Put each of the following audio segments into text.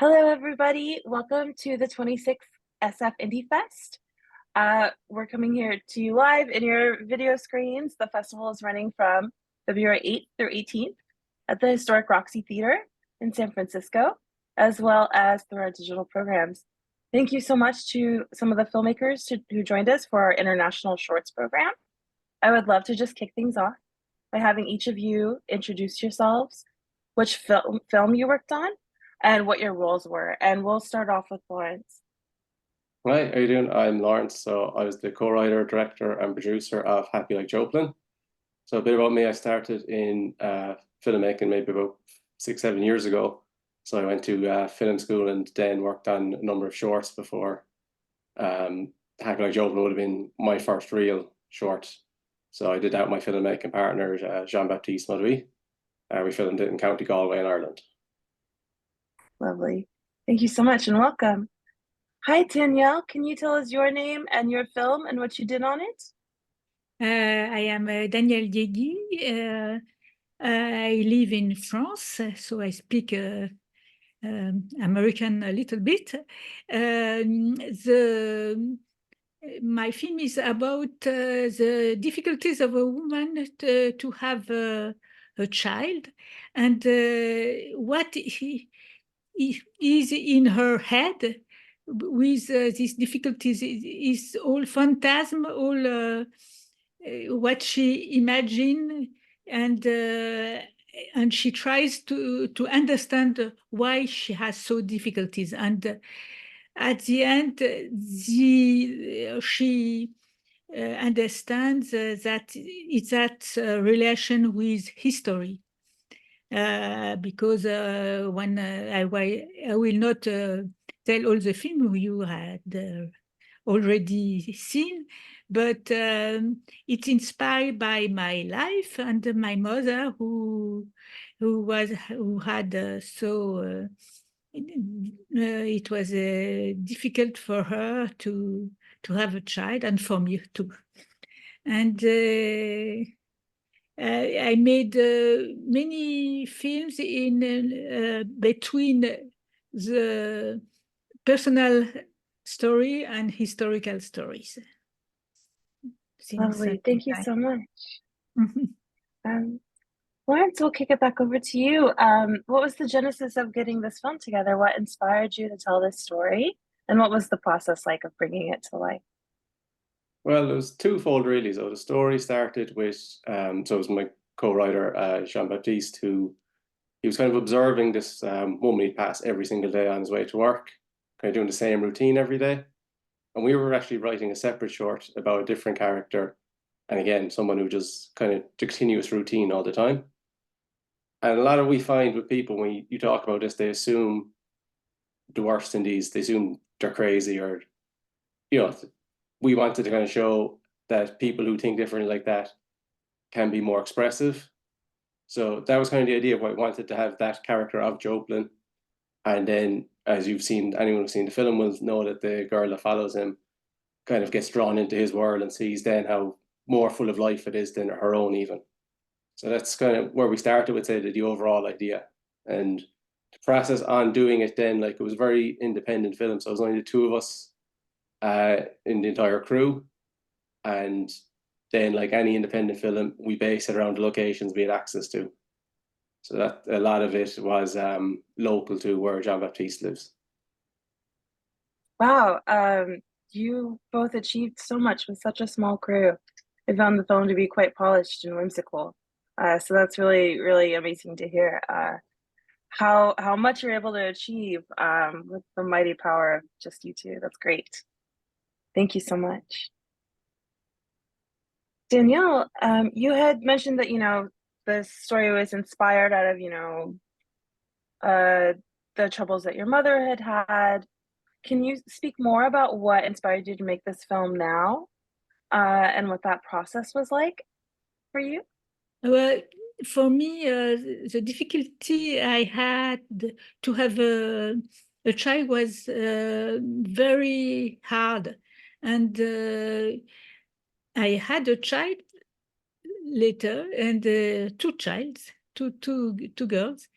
Hello, everybody. Welcome to the 26th SF Indie Fest. We're coming here to you live in your video screens. The festival is running from February 8th through 18th at the historic Roxy Theater in San Francisco, as well as through our digital programs. Thank you so much to some of the filmmakers who joined us for our International Shorts program. I would love to just kick things off by having each of you introduce yourselves, which film you worked on, and what your roles were. And we'll start off with Lawrence. Hi, how you doing? I'm Lawrence. So I was the co-writer, director, and producer of Happy Like Joplin. So a bit about me, I started in filmmaking maybe about 6-7 years ago. So I went to film school and then worked on a number of shorts before Happy Like Joplin would have been my first real short. So I did that with my filmmaking partner, Jean-Baptiste Mauduit. We filmed it in County Galway in Ireland. Lovely. Thank you so much and welcome. Hi, Danielle. Can you tell us your name and your film and what you did on it? I am Danielle Diegui. I live in France, so I speak American a little bit. My film is about the difficulties of a woman to have a child, and what is in her head with these difficulties is all phantasm, all what she imagined, and she tries to understand why she has so difficulties. And at the end, she understands that it's that relation with history. Because when I will not tell all the film you had already seen, but it's inspired by my life and my mother, who had it was difficult for her to have a child, and for me too. And I made many films in between the personal story and historical stories. Lovely. Thank you so much. Lawrence, we'll kick it back over to you. What was the genesis of getting this film together? What inspired you to tell this story? And what was the process like of bringing it to life? Well, it was twofold really. So the story started with, so it was my co-writer, Jean-Baptiste, who he was kind of observing this woman he'd pass every single day on his way to work, kind of doing the same routine every day. And we were actually writing a separate short about a different character. And again, someone who just kind of continuous routine all the time. And a lot of we find with people, when you talk about this, they assume the worst in these, they assume they're crazy, or, we wanted to kind of show that people who think differently like that can be more expressive. So that was kind of the idea of why I wanted to have that character of Joplin. And then, as you've seen, anyone who's seen the film will know that the girl that follows him kind of gets drawn into his world and sees then how more full of life it is than her own even. So that's kind of where we started with, say, the overall idea. And the process on doing it then, like, it was a very independent film. So it was only the two of us in the entire crew. And then, like any independent film, we base it around the locations we had access to. So that a lot of it was local to where Jean-Baptiste lives. Wow, you both achieved so much with such a small crew. I found the film to be quite polished and whimsical. So that's really, really amazing to hear how much you're able to achieve with the mighty power of just you two. That's great. Thank you so much. Danielle, you had mentioned that, the story was inspired out of, the troubles that your mother had had. Can you speak more about what inspired you to make this film now, and what that process was like for you? Well, for me, the difficulty I had to have a child was very hard. And I had a child later, and two girls.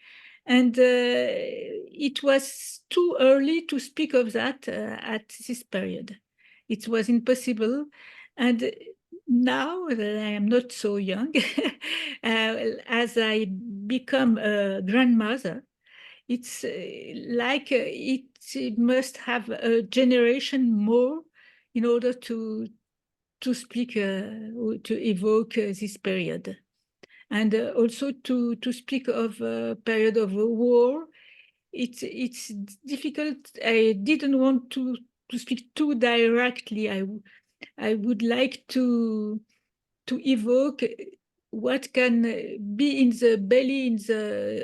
And it was too early to speak of that at this period. It was impossible. And now that I am not so young, as I become a grandmother, it's like it must have a generation more in order to speak, to evoke this period. And also to speak of a period of a war. It's difficult. I didn't want to speak too directly. I would like to evoke what can be in the belly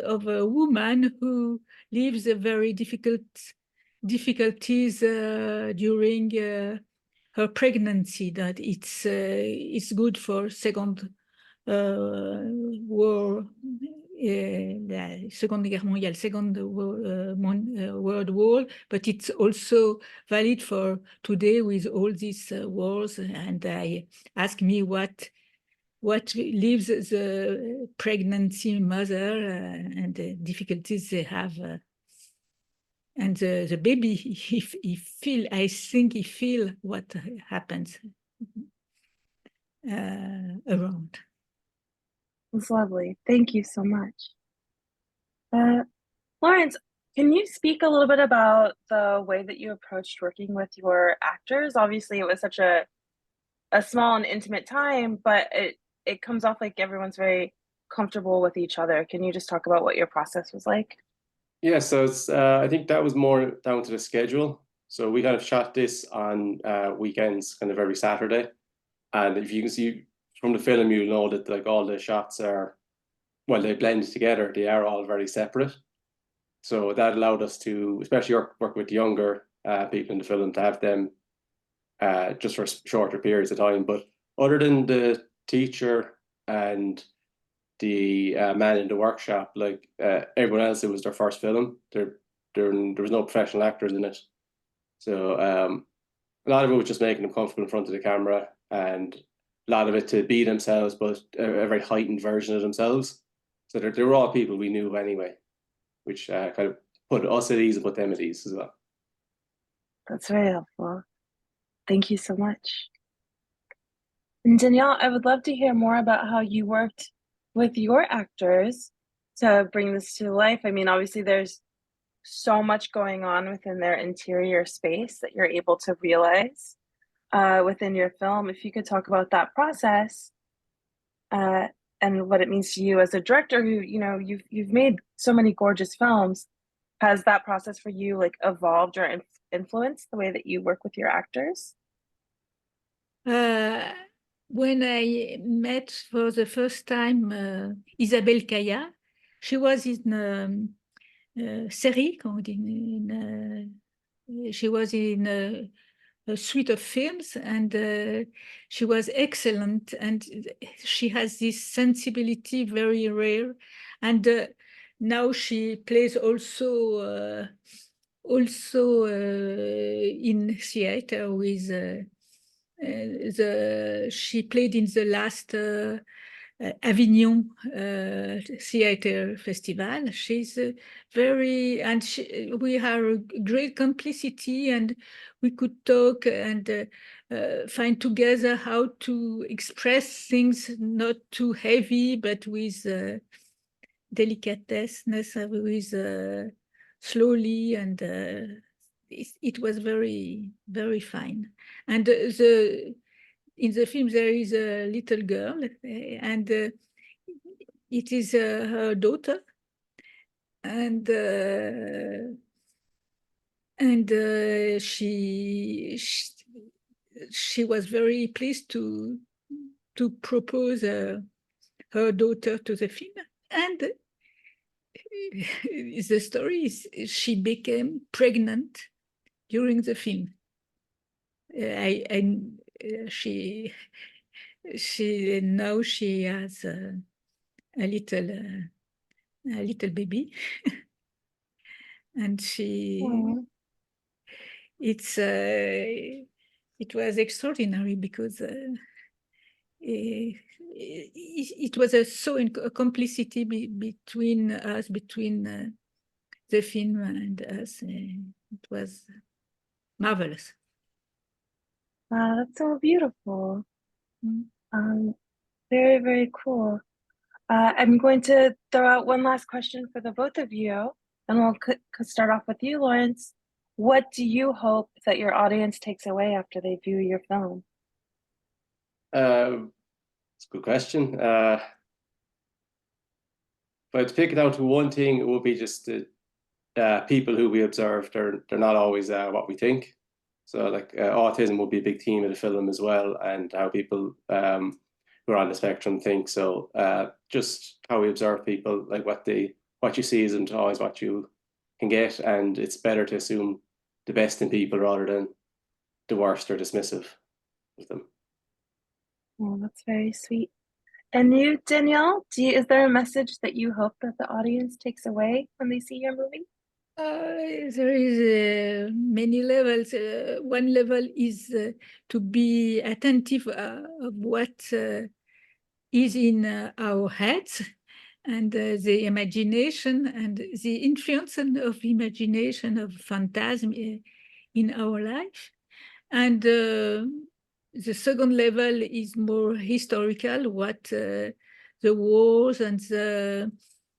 of a woman who lives a very difficulties during her pregnancy. That it's good for second war, la Seconde Guerre mondiale, Second World War, but it's also valid for today with all these wars. And I ask me what leaves the pregnancy mother and the difficulties they have. And the baby, I think he feel what happens around. It's lovely. Thank you so much. Lawrence, can you speak a little bit about the way that you approached working with your actors? Obviously, it was such a small and intimate time, but it comes off like everyone's very comfortable with each other. Can you just talk about what your process was like? Yeah, so it's I think that was more down to the schedule. So we kind of shot this on weekends, kind of every Saturday. And if you can see from the film, you'll know that like all the shots are, well, they blend together. They are all very separate. So that allowed us to, especially work with younger people in the film, to have them just for shorter periods of time. But other than the teacher and the man in the workshop, like everyone else, it was their first film. There was no professional actors in it. So a lot of it was just making them comfortable in front of the camera, and a lot of it to be themselves, but a very heightened version of themselves. So they were all people we knew anyway, which kind of put us at ease and put them at ease as well. That's very helpful. Thank you so much. And Danielle, I would love to hear more about how you worked with your actors to bring this to life. I mean, obviously there's so much going on within their interior space that you're able to realize within your film. If you could talk about that process and what it means to you as a director who, you know, you've made so many gorgeous films. Has that process for you like evolved or influenced the way that you work with your actors? When I met for the first time Isabelle Caillat, she was in série, she was in a suite of films, and she was excellent, and she has this sensibility very rare. And now she plays also in theater with she played in the last Avignon Theater Festival. She's and we have a great complicity, and we could talk and find together how to express things not too heavy, but with delicateness, with slowly, and it was very, very fine. And in the film there is a little girl, and it is her daughter, and she was very pleased to propose her daughter to the film. And the story is she became pregnant during the film. She now she has a little baby, and it was extraordinary because it was a complicity between us, between the film and us. It was marvelous. Wow, that's so beautiful. Mm. Very, very cool. I'm going to throw out one last question for the both of you, and we'll start off with you, Lawrence. What do you hope that your audience takes away after they view your film? It's a good question. If I had to pick it down to one thing, it would be just the people who we observe. They're not always what we think. So like autism would be a big theme of the film as well, and how people who are on the spectrum think. So just how we observe people, like what you see isn't always what you can get, and it's better to assume the best in people rather than the worst or dismissive of them. Oh, that's very sweet. And you, Danielle, is there a message that you hope that the audience takes away when they see your movie? There is many levels. One level is to be attentive of what is in our heads, and the imagination and the influence of imagination, of phantasm in our life. And the second level is more historical, what the wars and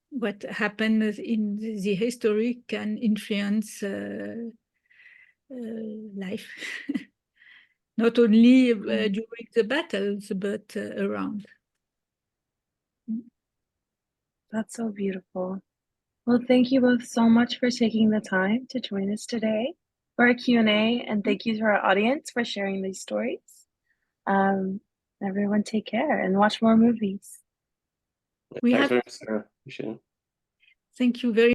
what happened in the history can influence life. Not only during the battles, but around. That's so beautiful. Well, thank you both so much for taking the time to join us today for our Q&A, and thank you to our audience for sharing these stories. Everyone take care and watch more movies. We Thanks have, very much, Sarah. Appreciate it. thank you very